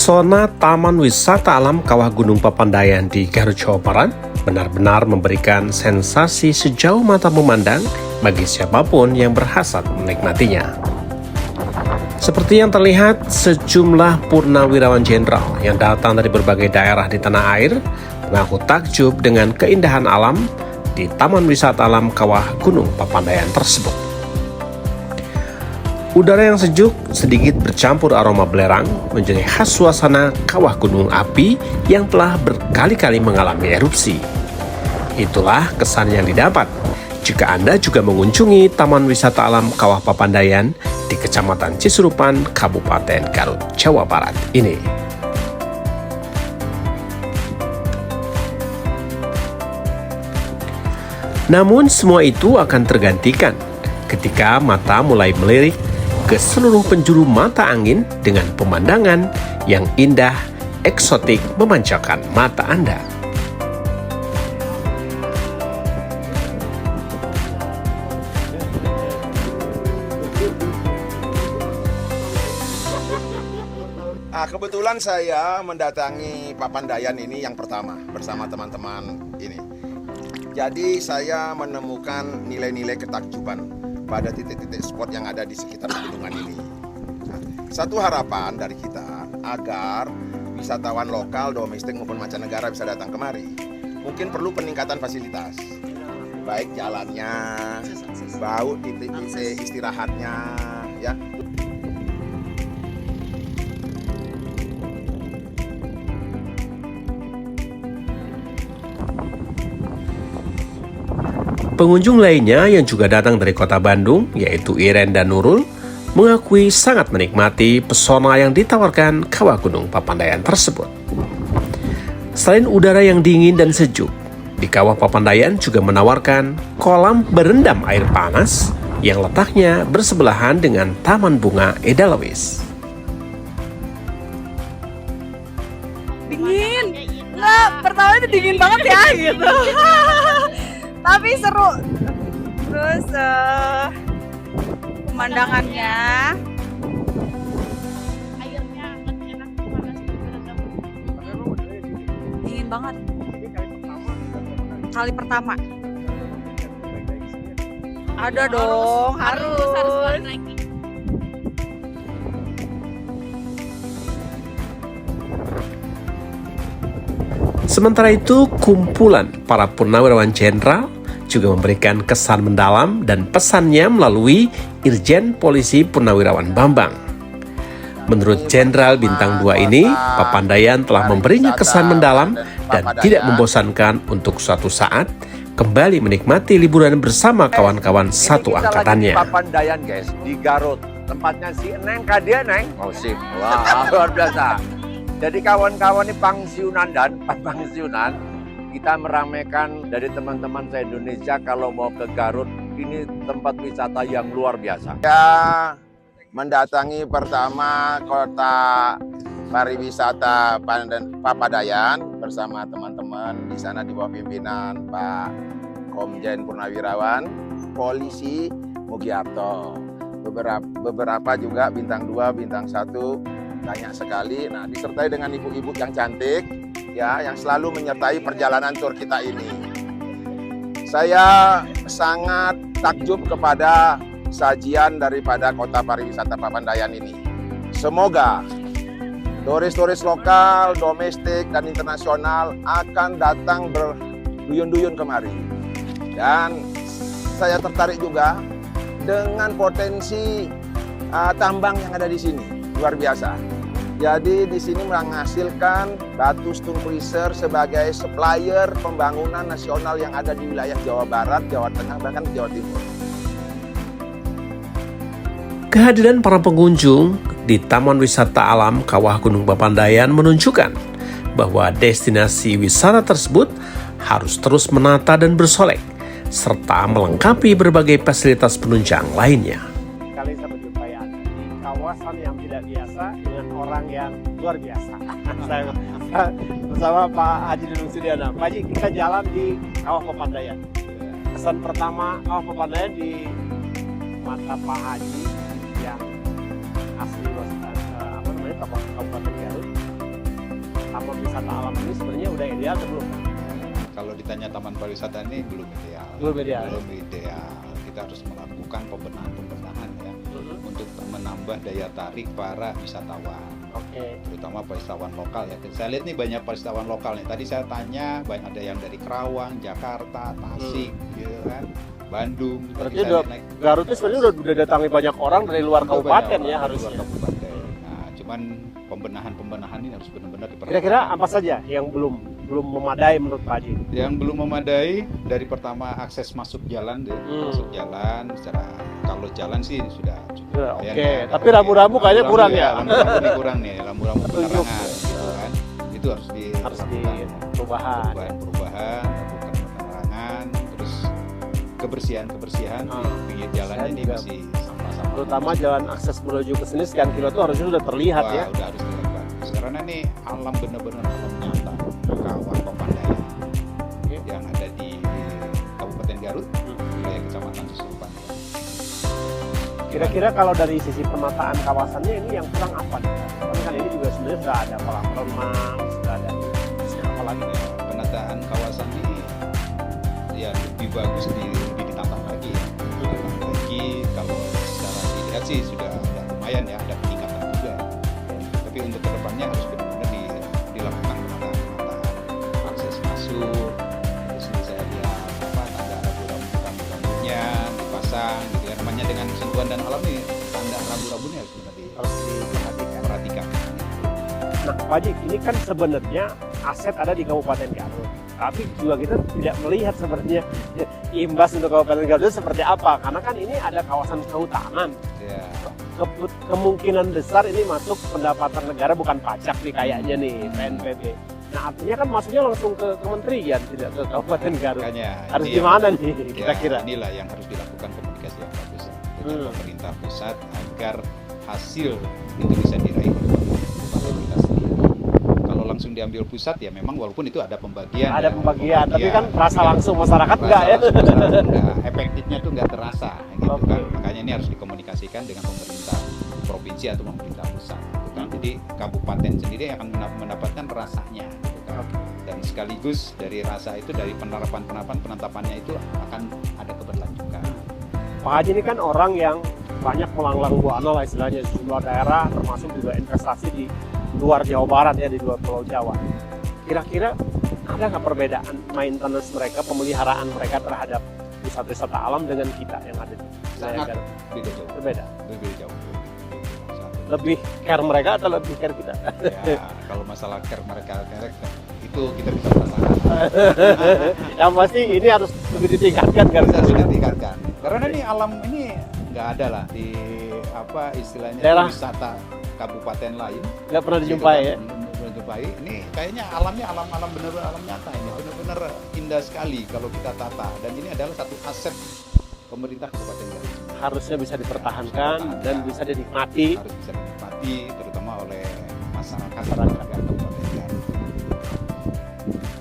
Pesona Taman Wisata Alam Kawah Gunung Papandayan di Garut, Jawa Barat benar-benar memberikan sensasi sejauh mata memandang bagi siapapun yang berhasrat menikmatinya. Seperti yang terlihat, sejumlah purnawirawan jenderal yang datang dari berbagai daerah di tanah air mengaku takjub dengan keindahan alam di Taman Wisata Alam Kawah Gunung Papandayan tersebut. Udara yang sejuk sedikit bercampur aroma belerang menjadi khas suasana kawah gunung api yang telah berkali-kali mengalami erupsi. Itulah kesan yang didapat jika Anda juga mengunjungi Taman Wisata Alam Kawah Papandayan di Kecamatan Cisurupan, Kabupaten Garut, Jawa Barat ini. Namun semua itu akan tergantikan ketika mata mulai melirik ke seluruh penjuru mata angin dengan pemandangan yang indah, eksotik memanjakan mata Anda. Kebetulan saya mendatangi Papandayan ini yang pertama bersama teman-teman ini. Jadi saya menemukan nilai-nilai ketakjuban pada titik-titik spot yang ada di sekitar pegunungan ini. Nah, satu harapan dari kita agar wisatawan lokal, domestik maupun mancanegara bisa datang kemari. Mungkin perlu peningkatan fasilitas, baik jalannya, bau titik-titik istirahatnya, ya. Pengunjung lainnya yang juga datang dari kota Bandung, yaitu Iren dan Nurul, mengakui sangat menikmati pesona yang ditawarkan Kawah Gunung Papandayan tersebut. Selain udara yang dingin dan sejuk, di Kawah Papandayan juga menawarkan kolam berendam air panas yang letaknya bersebelahan dengan Taman Bunga Edelweiss. Dingin, nggak, pertama itu dingin banget ya gitu. Tapi seru. Terus pemandangannya, airnya enak, panas, berendam. dingin banget. Kali pertama. Ada dong, harus balik lagi. Sementara itu, kumpulan para purnawirawan jenderal juga memberikan kesan mendalam dan pesannya melalui Irjen Polisi Purnawirawan Bambang. Menurut Jenderal Bintang 2 ini, Papandayan telah memberinya kesan mendalam dan tidak membosankan untuk suatu saat kembali menikmati liburan bersama kawan-kawan satu angkatannya. Kita lagi di Papandayan guys, di Garut. Tempatnya si Neng, Kadia Neng. Oh sip, wah luar biasa. Jadi kawan-kawan ini pangsiunan dan pangsiunan, kita meramaikan dari teman-teman se-Indonesia kalau mau ke Garut, ini tempat wisata yang luar biasa. Ya, mendatangi pertama kota pariwisata Papandayan bersama teman-teman di sana di bawah pimpinan Pak Komjen Purnawirawan, Polisi Mugiarto. Beberapa juga bintang 2, bintang 1, banyak sekali. Nah, disertai dengan ibu-ibu yang cantik, ya, yang selalu menyertai perjalanan tur kita ini. Saya sangat takjub kepada sajian daripada kota pariwisata Papandayan ini. Semoga turis-turis lokal, domestik, dan internasional akan datang berduyun-duyun kemari. Dan saya tertarik juga dengan potensi tambang yang ada di sini, luar biasa. Jadi di sini menghasilkan Batu Stone Cruiser sebagai supplier pembangunan nasional yang ada di wilayah Jawa Barat, Jawa Tengah, bahkan Jawa Timur. Kehadiran para pengunjung di Taman Wisata Alam Kawah Gunung Papandayan menunjukkan bahwa destinasi wisata tersebut harus terus menata dan bersolek, serta melengkapi berbagai fasilitas penunjang lainnya. Kali saya berjumpa ya di kawasan yang tidak biasa dengan orang yang luar biasa. Saya bersama Pak Haji Dudung Sudiana. Pak Haji, kita jalan di Kawah Papandayan. Kesan pertama Kawah Papandayan di mata Pak Haji yang asli Kabupaten Garut taman wisata alam ini sebenarnya udah ideal atau belum? Kalau ditanya taman pariwisata ini belum ideal. Belum ideal. Belum ideal. Kita harus melakukan pembenahan ya untuk menambah daya tarik para wisatawan. Oke. Terutama wisatawan lokal ya. Saya lihat nih banyak wisatawan lokal nih. Tadi saya tanya banyak ada yang dari Kerawang, Jakarta, Tasik, gitu kan, Bandung. Berarti Garut itu sebenarnya udah datangi banyak orang dari luar kabupaten ya harusnya. Luar kabupaten. Nah, cuman pembenahan ini harus benar-benar diperhatikan. Kira-kira apa saja yang belum memadai menurut Pak Haji? Yang belum memadai dari pertama akses masuk jalan deh. Masuk jalan secara kalau jalan sih sudah cukup. Oke, tapi rambu-rambu kayaknya kurang ya. Rambu-rambu ini kurang nih, rambu-rambu penerangan gitu kan. Itu harus di perubahan, lakukan penerangan, terus kebersihan di pinggir jalannya ini masih sama-sama. Terutama jalan akses menuju ke sini sekian kilo itu harusnya sudah terlihat ya. Udah harus terlihat. Karena nih alam benar-benar alam nyata. Kawah Pepandayan yang ada di Kabupaten Garut, wilayah Kecamatan Susurupan. Kira-kira kalau dari sisi penataan kawasannya ini yang kurang apa nih? Karena kan ini juga sebenarnya sudah ada kolam renang, sudah ada apa lagi? Penataan kawasan ini ya lebih bagus lebih ditata lagi ya. Ditata lagi kalau secara dilihat sih sudah ada lumayan ya, ada peningkatan juga. Tapi untuk kedepannya harus benar-benar dilakukan penataan akses masuk. Terus ini saya lihat tanda rambu-rambunya dipasang gitu ya. Namanya dengan sentuhan dan alam nih, tanda rambu-rambunya harus diperhatikan. Nah, Pak Haji, ini kan sebenarnya aset ada di Kabupaten Garut. Tapi juga kita tidak melihat sebenarnya imbas untuk Kabupaten Garut itu seperti apa. Karena kan ini ada kawasan kehutanan. Ya. Kemungkinan besar ini masuk pendapatan negara bukan pajak nih kayaknya nih, PNBP. Nah, artinya kan masuknya langsung ke kementerian, tidak ke Kabupaten Garut. Makanya, harus gimana nih kira-kira? Inilah yang harus dilakukan komunikasi yang bagus dengan pemerintah pusat agar hasil itu bisa diraih oleh Kabupaten kita sendiri. Kalau langsung diambil pusat ya memang walaupun itu ada pembagian. Ada pembagian, tapi kan rasa langsung masyarakat enggak ya? Efektifnya tuh nggak terasa, gitu kan. Makanya ini harus dikomunikasikan dengan pemerintah provinsi atau pemerintah pusat. Gitu kan. Jadi kabupaten sendiri akan mendapatkan rasanya, gitu kan. Dan sekaligus dari rasa itu dari penetapannya itu akan ada keberlanjutan. Pak Haji ini kan orang yang banyak melanglang buana lah istilahnya sejumlah daerah, termasuk juga investasi di luar Jawa Barat ya, di luar Pulau Jawa. Kira-kira ada nggak perbedaan maintenance mereka, pemeliharaan mereka terhadap wisata alam dengan kita yang ada di wilayah Garut? Beda jauh. Berbeda. Beda jauh. Lebih care mereka atau lebih care kita? Ya, kalau masalah care mereka itu kita bisa merasakan. Yang pasti ini harus lebih ditingkatkan kan? Harus ditingkatkan. Karena ini alam ini nggak ada lah di apa istilahnya daerah wisata kabupaten lain. Nggak pernah dijumpai ya? Pernah dijumpai. Ini kayaknya alamnya alam benar-benar alam nyata ini. Benar-benar indah sekali kalau kita tata. Dan ini adalah satu aset pemerintah Kabupaten Garut. Harusnya bisa dipertahankan dan bisa dinikmati. Harus bisa dinikmati, terutama oleh masyarakat Kabupaten Garut.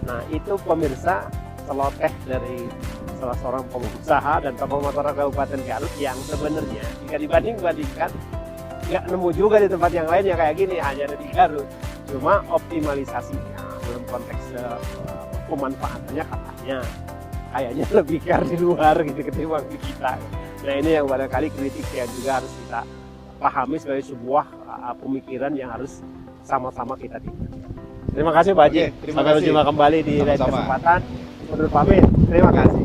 Nah, itu pemirsa celoteh dari salah seorang pengusaha dan tokoh masyarakat Kabupaten Garut yang sebenarnya jika dibandingkan nggak nemu juga di tempat yang lain yang kayak gini, hanya ada di Garut. Cuma optimalisasinya dalam konteks pemanfaatannya katanya kayaknya lebih care di luar gitu ketimbang di kita. Nah, ini yang barangkali kritik yang juga harus kita pahami sebagai sebuah pemikiran yang harus sama-sama kita tingkatkan. Terima kasih Pak Haji. Sampai berjumpa kembali di lain kesempatan. Menurut pamit. Terima kasih.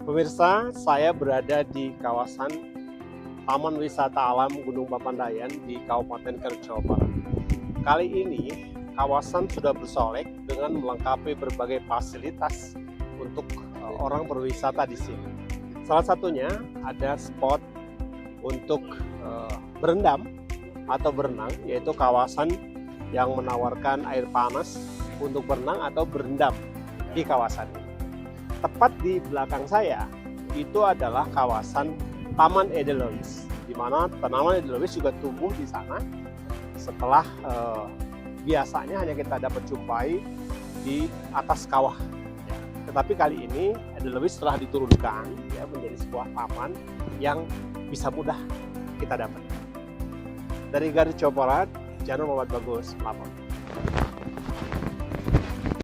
Pemirsa, saya berada di kawasan Taman Wisata Alam Gunung Papandayan di Kabupaten Garut, Jawa Barat. Kali ini kawasan sudah bersolek dengan melengkapi berbagai fasilitas untuk orang berwisata di sini. Salah satunya ada spot untuk berendam atau berenang, yaitu kawasan yang menawarkan air panas untuk berenang atau berendam di kawasan ini. Tepat di belakang saya itu adalah kawasan Taman Edelweiss, di mana tanaman Edelweiss juga tumbuh di sana setelah biasanya hanya kita dapat jumpai di atas kawah. Tetapi kali ini Edelweiss telah diturunkan ya, menjadi sebuah taman yang bisa mudah kita dapat. Dari Garut Jawa Barat, Jano Muhammad Bagus, lapor.